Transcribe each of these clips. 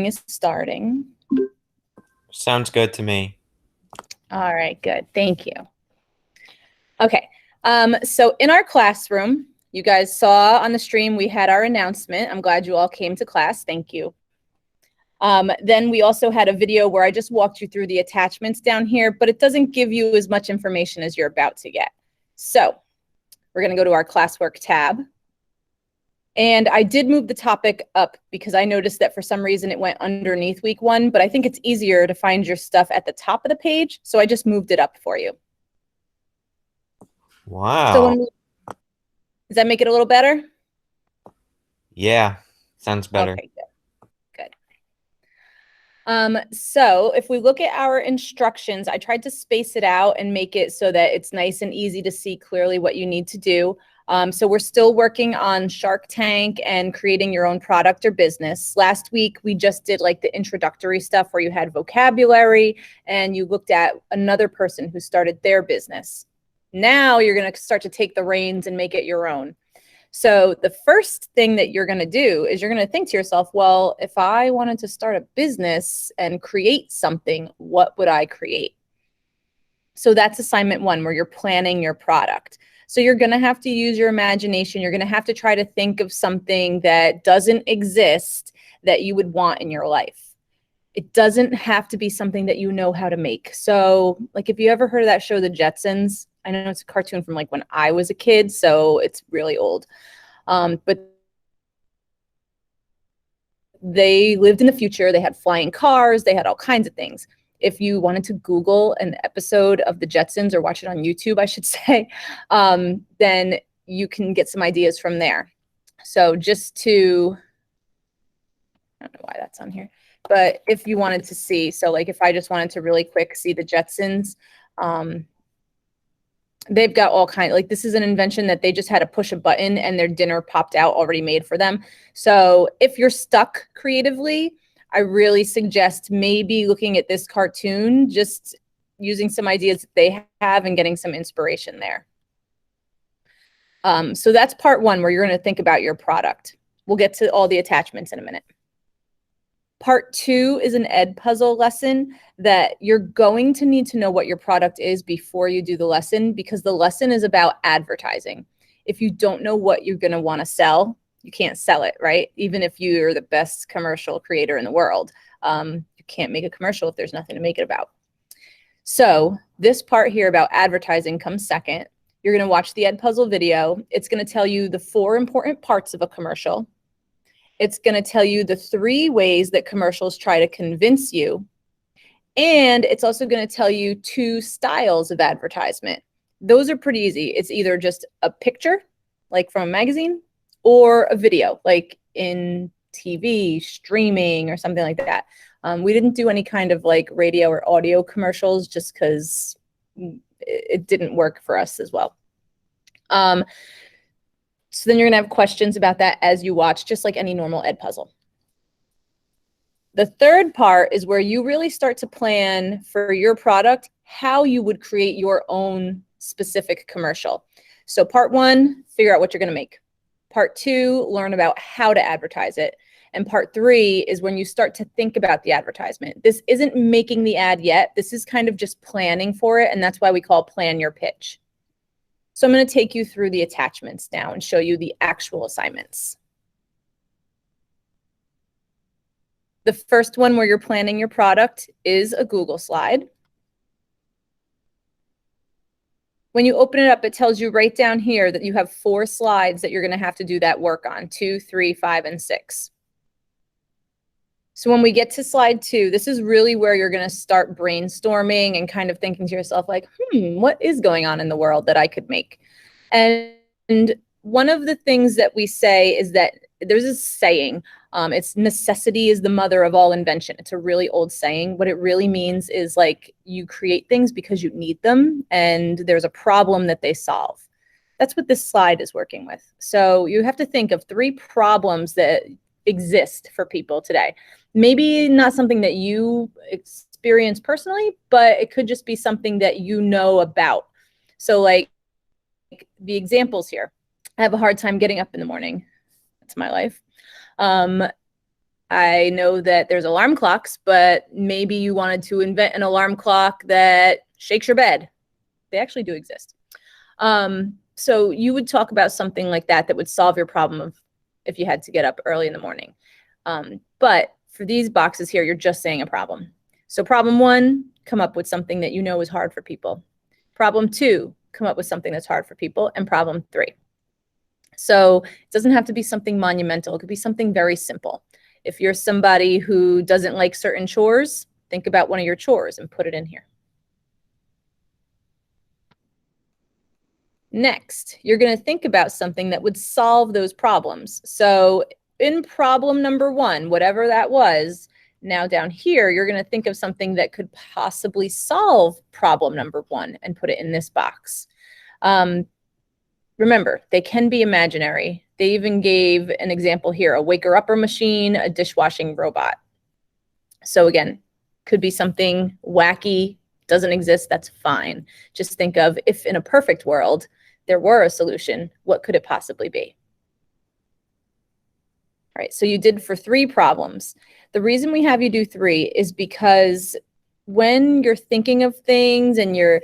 is starting. Sounds good to me. All right, good. Thank you. Okay. So in our classroom, you guys saw on the stream, we had our announcement. I'm glad you all came to class. Thank you. Then we also had a video where I just walked you through the attachments down here, but it doesn't give you as much information as you're about to get. So we're going to go to our classwork tab. And I did move the topic up because I noticed that for some reason it went underneath week 1, but I think it's easier to find your stuff at the top of the page. So I just moved it up for you. So Wow. does that make it a little better? Yeah, sounds better. Okay, good. So if we look at our instructions, I tried to space it out and make it so that it's nice and easy to see clearly what you need to do. So we're still working on Shark Tank and creating your own product or business. Last week, we just did like the introductory stuff where you had vocabulary and you looked at another person who started their business. Now you're going to start to take the reins and make it your own. So the first thing that you're going to do is you're going to think to yourself, well, if I wanted to start a business and create something, what would I create? So that's assignment 1, where you're planning your product. So you're going to have to use your imagination. You're going to have to try to think of something that doesn't exist that you would want in your life. It doesn't have to be something that you know how to make. So like if you ever heard of that show, The Jetsons, I know it's a cartoon from like when I was a kid, so it's really old. But they lived in the future. They had flying cars. They had all kinds of things. If you wanted to Google an episode of The Jetsons or watch it on YouTube, I should say, then you can get some ideas from there. So just to, I don't know why that's on here, but if you wanted to see, so like if I just wanted to really quick see The Jetsons, they've got all kinds, like this is an invention that they just had to push a button and their dinner popped out already made for them. So if you're stuck creatively, I really suggest maybe looking at this cartoon, just using some ideas that they have and getting some inspiration there. So that's part 1, where you're going to think about your product. We'll get to all the attachments in a minute. Part 2 is an Edpuzzle lesson that you're going to need to know what your product is before you do the lesson, because the lesson is about advertising. If you don't know what you're going to want to sell, you can't sell it, right? Even if you're the best commercial creator in the world, you can't make a commercial if there's nothing to make it about. So this part here about advertising comes second. You're going to watch the Edpuzzle video. It's going to tell you the 4 important parts of a commercial. It's going to tell you the 3 ways that commercials try to convince you. And it's also going to tell you 2 styles of advertisement. Those are pretty easy. It's either just a picture, like from a magazine, or a video, like in TV, streaming, or something like that. We didn't do any kind of like radio or audio commercials just because it didn't work for us as well. So then you're going to have questions about that as you watch, just like any normal Edpuzzle. The third part is where you really start to plan for your product, how you would create your own specific commercial. So part 1, figure out what you're going to make. Part 2, learn about how to advertise it. And part 3 is when you start to think about the advertisement. This isn't making the ad yet. This is kind of just planning for it. And that's why we call plan your pitch. So I'm going to take you through the attachments now and show you the actual assignments. The first one, where you're planning your product, is a Google slide. When you open it up, it tells you right down here that you have 4 slides that you're going to have to do that work on, 2, 3, 5, and 6. So when we get to slide 2, this is really where you're going to start brainstorming and kind of thinking to yourself like, what is going on in the world that I could make? And one of the things that we say is that there's a saying, it's necessity is the mother of all invention. It's a really old saying. What it really means is like you create things because you need them and there's a problem that they solve. That's what this slide is working with. So you have to think of 3 problems that exist for people today. Maybe not something that you experience personally, but it could just be something that you know about. So like the examples here, I have a hard time getting up in the morning. That's my life. I know that there's alarm clocks, but maybe you wanted to invent an alarm clock that shakes your bed. They actually do exist. So you would talk about something like that that would solve your problem of if you had to get up early in the morning. But for these boxes here, you're just saying a problem. So problem 1, come up with something that you know is hard for people. Problem 2, come up with something that's hard for people. And problem 3. So it doesn't have to be something monumental. It could be something very simple. If you're somebody who doesn't like certain chores, think about one of your chores and put it in here. Next, you're going to think about something that would solve those problems. So in problem number 1, whatever that was, now down here, you're going to think of something that could possibly solve problem number 1 and put it in this box. Remember, they can be imaginary. They even gave an example here, a waker-upper machine, a dishwashing robot. So again, could be something wacky, doesn't exist, that's fine. Just think of if in a perfect world, there were a solution, what could it possibly be? All right, so you did for 3 problems. The reason we have you do 3 is because when you're thinking of things and you're,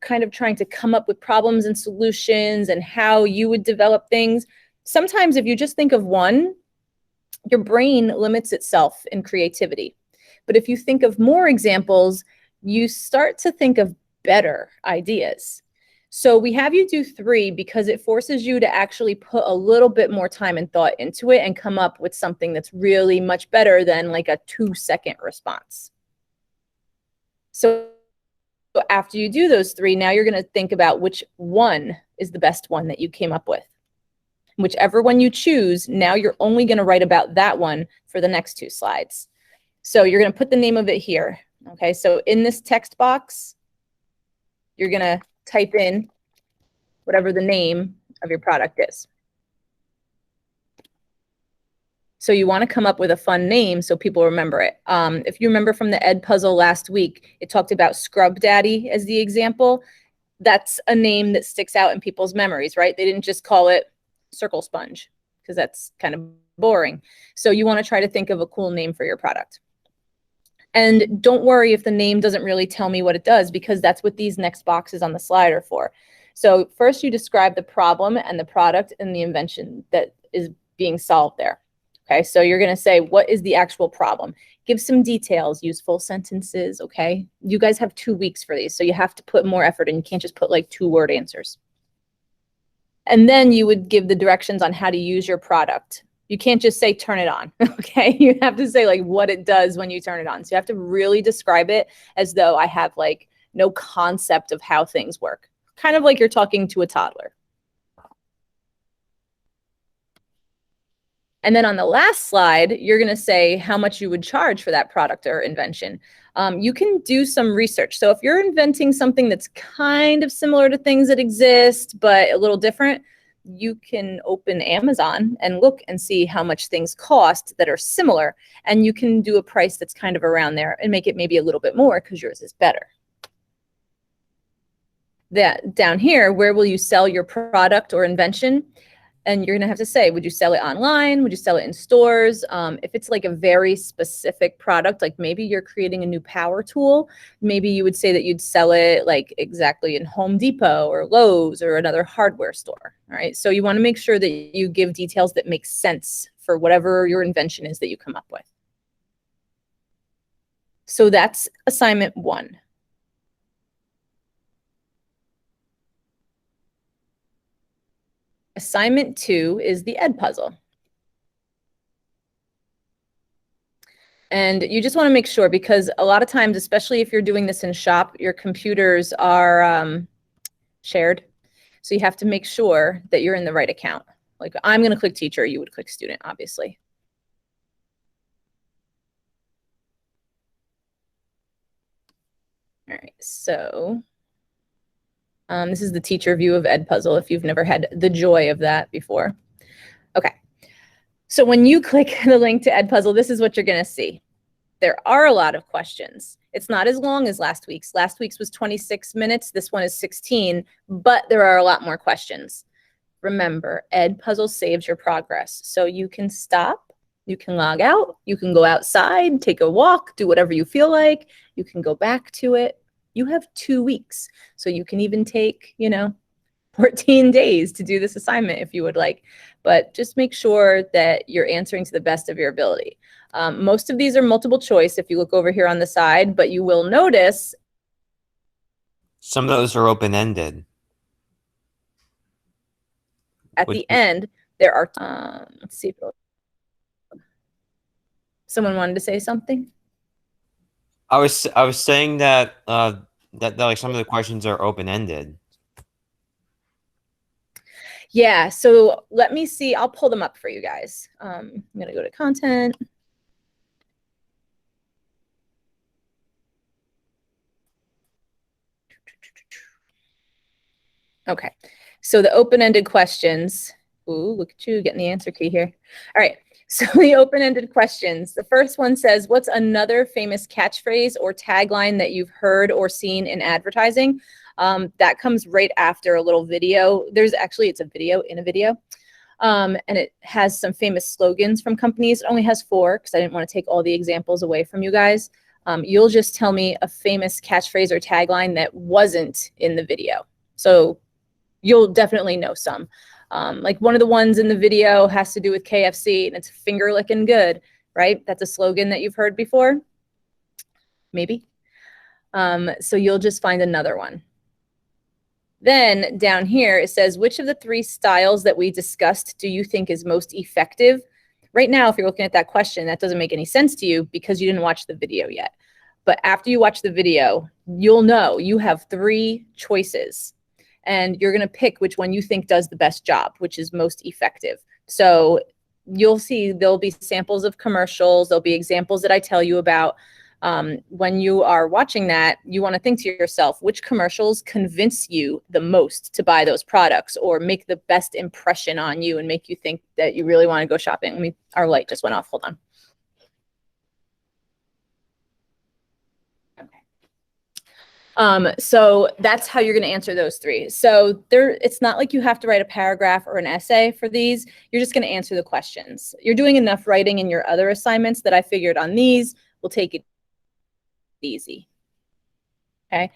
kind of trying to come up with problems and solutions and how you would develop things, sometimes if you just think of one, your brain limits itself in creativity. But if you think of more examples, you start to think of better ideas. So we have you do 3 because it forces you to actually put a little bit more time and thought into it and come up with something that's really much better than like a 2-second response. So after you do those 3, now you're going to think about which one is the best one that you came up with. Whichever one you choose, now you're only going to write about that one for the next 2 slides. So you're going to put the name of it here. Okay, so in this text box, you're going to type in whatever the name of your product is. So you want to come up with a fun name so people remember it. If you remember from the Ed Puzzle last week, it talked about Scrub Daddy as the example. That's a name that sticks out in people's memories, right? They didn't just call it Circle Sponge because that's kind of boring. So you want to try to think of a cool name for your product. And don't worry if the name doesn't really tell me what it does, because that's what these next boxes on the slide are for. So first you describe the problem and the product and the invention that is being solved there. Okay, so you're going to say, what is the actual problem? Give some details, use full sentences, okay? You guys have 2 weeks for these, so you have to put more effort and you can't just put like 2-word answers. And then you would give the directions on how to use your product. You can't just say, turn it on, okay? You have to say like what it does when you turn it on. So you have to really describe it as though I have like no concept of how things work. Kind of like you're talking to a toddler. And then on the last slide, you're going to say how much you would charge for that product or invention. You can do some research. So if you're inventing something that's kind of similar to things that exist, but a little different, you can open Amazon and look and see how much things cost that are similar. And you can do a price that's kind of around there and make it maybe a little bit more because yours is better. That down here, where will you sell your product or invention? And you're going to have to say, would you sell it online? Would you sell it in stores? If it's like a very specific product, like maybe you're creating a new power tool, maybe you would say that you'd sell it like exactly in Home Depot or Lowe's or another hardware store. All right. So you want to make sure that you give details that make sense for whatever your invention is that you come up with. So that's assignment 1. Assignment 2 is the Ed Puzzle. And you just want to make sure, because a lot of times, especially if you're doing this in shop, your computers are shared. So you have to make sure that you're in the right account. Like I'm going to click teacher, you would click student, obviously. All right, so this is the teacher view of Ed Puzzle if you've never had the joy of that before. Okay, so when you click the link to Ed Puzzle, this is what you're going to see. There are a lot of questions. It's not as long as last week's. Last week's was 26 minutes. This one is 16, but there are a lot more questions. Remember, Ed Puzzle saves your progress. So you can stop You can log out, you can go outside, take a walk, do whatever you feel like. You can go back to it. You have 2 weeks. So you can even take, 14 days to do this assignment if you would like, but just make sure that you're answering to the best of your ability. Most of these are multiple choice if you look over here on the side, but you will notice some of those are open-ended. At the end, there are, let's see. Someone wanted to say something? I was saying that that like some of the questions are open-ended. Yeah, so let me see. I'll pull them up for you guys. I'm going to go to content. Okay, so the open-ended questions. Ooh, look at you getting the answer key here. All right, so the open-ended questions. The first one says, what's another famous catchphrase or tagline that you've heard or seen in advertising? That comes right after a little video. It's a video in a video. And it has some famous slogans from companies. It only has 4 because I didn't want to take all the examples away from you guys. You'll just tell me a famous catchphrase or tagline that wasn't in the video. So you'll definitely know some. Like one of the ones in the video has to do with KFC and it's finger licking good, right? That's a slogan that you've heard before, maybe. So you'll just find another one. Then down here, it says, which of the 3 styles that we discussed do you think is most effective? Right now, if you're looking at that question, that doesn't make any sense to you because you didn't watch the video yet. But after you watch the video, you'll know you have 3 choices. And you're going to pick which one you think does the best job, which is most effective. So you'll see there'll be samples of commercials. There'll be examples that I tell you about. When you are watching that, you want to think to yourself, which commercials convince you the most to buy those products or make the best impression on you and make you think that you really want to go shopping. Our light just went off. Hold on. So that's how you're going to answer those 3. So it's not like you have to write a paragraph or an essay for these. You're just going to answer the questions. You're doing enough writing in your other assignments that I figured on these will take it easy. Okay.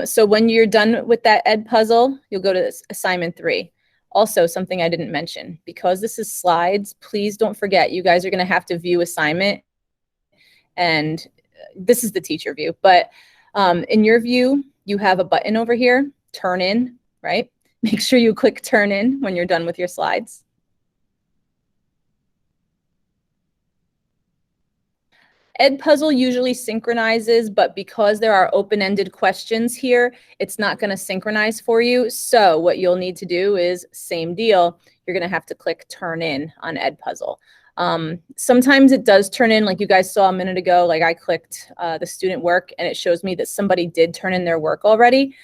So when you're done with that ed puzzle, you'll go to assignment 3. Also, something I didn't mention, because this is slides, please don't forget, you guys are going to have to view assignment. And this is the teacher view, but in your view, you have a button over here, turn in, right? Make sure you click turn in when you're done with your slides. Edpuzzle usually synchronizes, but because there are open-ended questions here, it's not going to synchronize for you. So what you'll need to do is same deal. You're going to have to click turn in on Edpuzzle. Sometimes it does turn in, like you guys saw a minute ago, like I clicked the student work and it shows me that somebody did turn in their work already.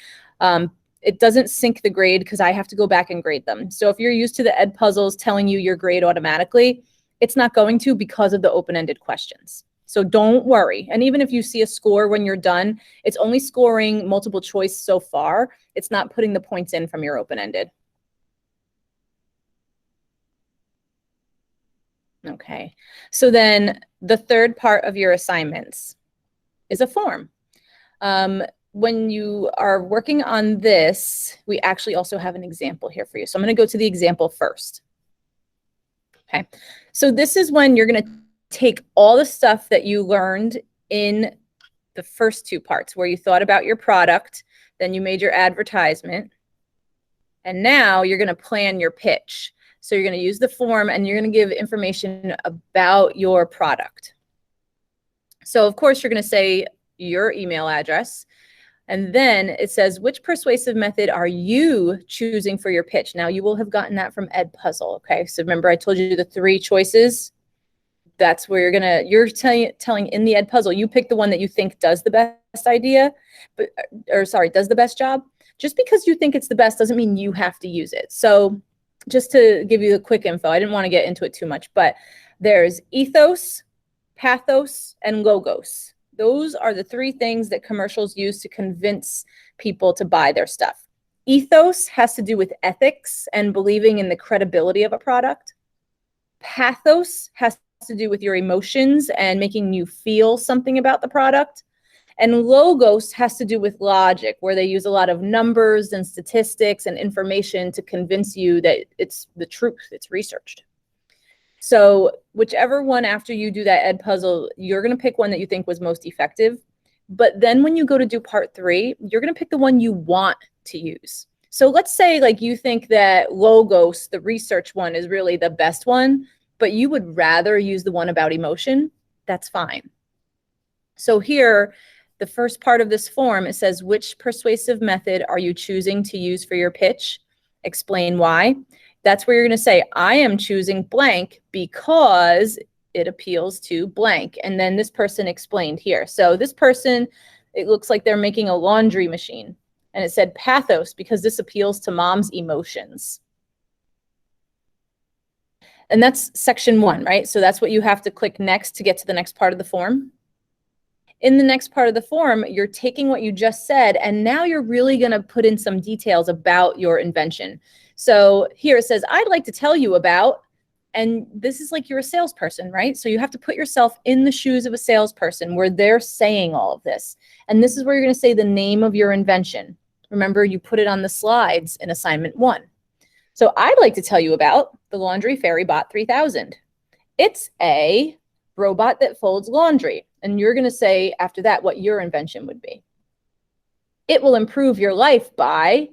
It doesn't sync the grade because I have to go back and grade them. So if you're used to the Edpuzzles telling you your grade automatically, it's not going to because of the open-ended questions. So don't worry. And even if you see a score when you're done, it's only scoring multiple choice so far. It's not putting the points in from your open-ended. Okay, so then the third part of your assignments is a form. When you are working on this, we actually also have an example here for you. So I'm going to go to the example first. Okay, so this is when you're going to take all the stuff that you learned in the first 2 parts where you thought about your product, then you made your advertisement, and now you're going to plan your pitch. So you're going to use the form and you're going to give information about your product. So of course you're going to say your email address, and then it says, which persuasive method are you choosing for your pitch? Now you will have gotten that from Edpuzzle. Okay, so remember I told you the 3 choices. That's where you're telling in the Edpuzzle, you pick the one that you think does the best idea, does the best job. Just because you think it's the best doesn't mean you have to use it. So just to give you the quick info, I didn't want to get into it too much, but there's ethos, pathos, and logos. Those are the 3 things that commercials use to convince people to buy their stuff. Ethos has to do with ethics and believing in the credibility of a product. Pathos has to do with your emotions and making you feel something about the product. And logos has to do with logic, where they use a lot of numbers and statistics and information to convince you that it's the truth, it's researched. So whichever one after you do that ed puzzle, you're going to pick one that you think was most effective. But then when you go to do part 3, you're going to pick the one you want to use. So let's say like you think that logos, the research one, is really the best one, but you would rather use the one about emotion. That's fine. So here, the first part of this form, it says, which persuasive method are you choosing to use for your pitch? Explain why. That's where you're going to say, I am choosing blank because it appeals to blank. And then this person explained here. So this person, it looks like they're making a laundry machine. And it said pathos because this appeals to mom's emotions. And that's section 1, right? So that's what you have to click next to get to the next part of the form. In the next part of the form, you're taking what you just said, and now you're really going to put in some details about your invention. So here it says, I'd like to tell you about, and this is like you're a salesperson, right? So you have to put yourself in the shoes of a salesperson where they're saying all of this. And this is where you're going to say the name of your invention. Remember, you put it on the slides in assignment 1. So I'd like to tell you about the Laundry Fairy Bot 3000. It's a robot that folds laundry. And you're going to say after that what your invention would be. It will improve your life by,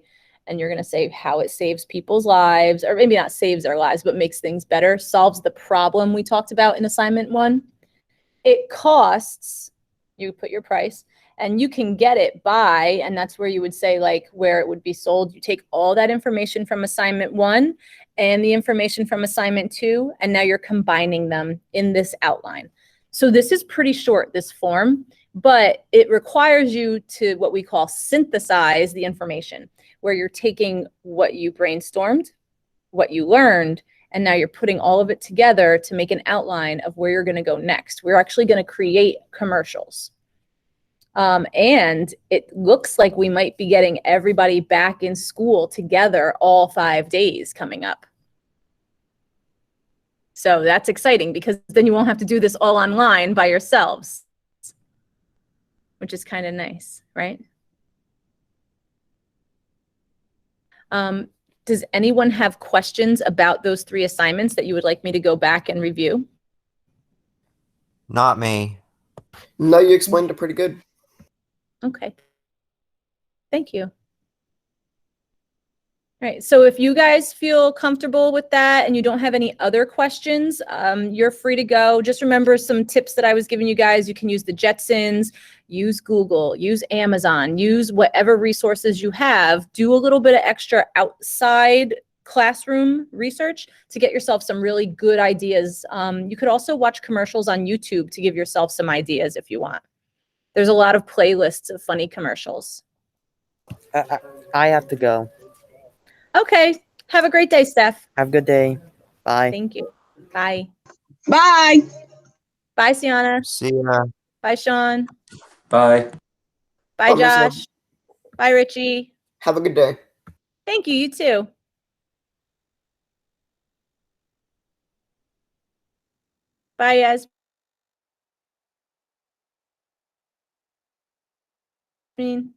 and you're going to say how it saves people's lives, or maybe not saves their lives, but makes things better, solves the problem we talked about in assignment 1. It costs, you put your price, and you can get it by, and that's where you would say like where it would be sold. You take all that information from assignment 1 and the information from assignment 2, and now you're combining them in this outline. So this is pretty short, this form, but it requires you to what we call synthesize the information, where you're taking what you brainstormed, what you learned, and now you're putting all of it together to make an outline of where you're going to go next. We're actually going to create commercials. And it looks like we might be getting everybody back in school together all 5 days coming up. So that's exciting because then you won't have to do this all online by yourselves, which is kind of nice, right? Does anyone have questions about those 3 assignments that you would like me to go back and review? Not me. No, you explained it pretty good. Okay. Thank you. All right, so if you guys feel comfortable with that and you don't have any other questions, you're free to go. Just remember some tips that I was giving you guys. You can use the Jetsons, use Google, use Amazon, use whatever resources you have. Do a little bit of extra outside classroom research to get yourself some really good ideas. You could also watch commercials on YouTube to give yourself some ideas if you want. There's a lot of playlists of funny commercials. I have to go. Okay. Have a great day, Steph. Have a good day. Bye. Thank you. Bye. Bye. Bye, Sienna. See ya. Bye, Sean. Bye. Bye, Bye, Miss Love. Josh. Bye, Richie. Have a good day. Thank you. You too. Bye, Yasmin.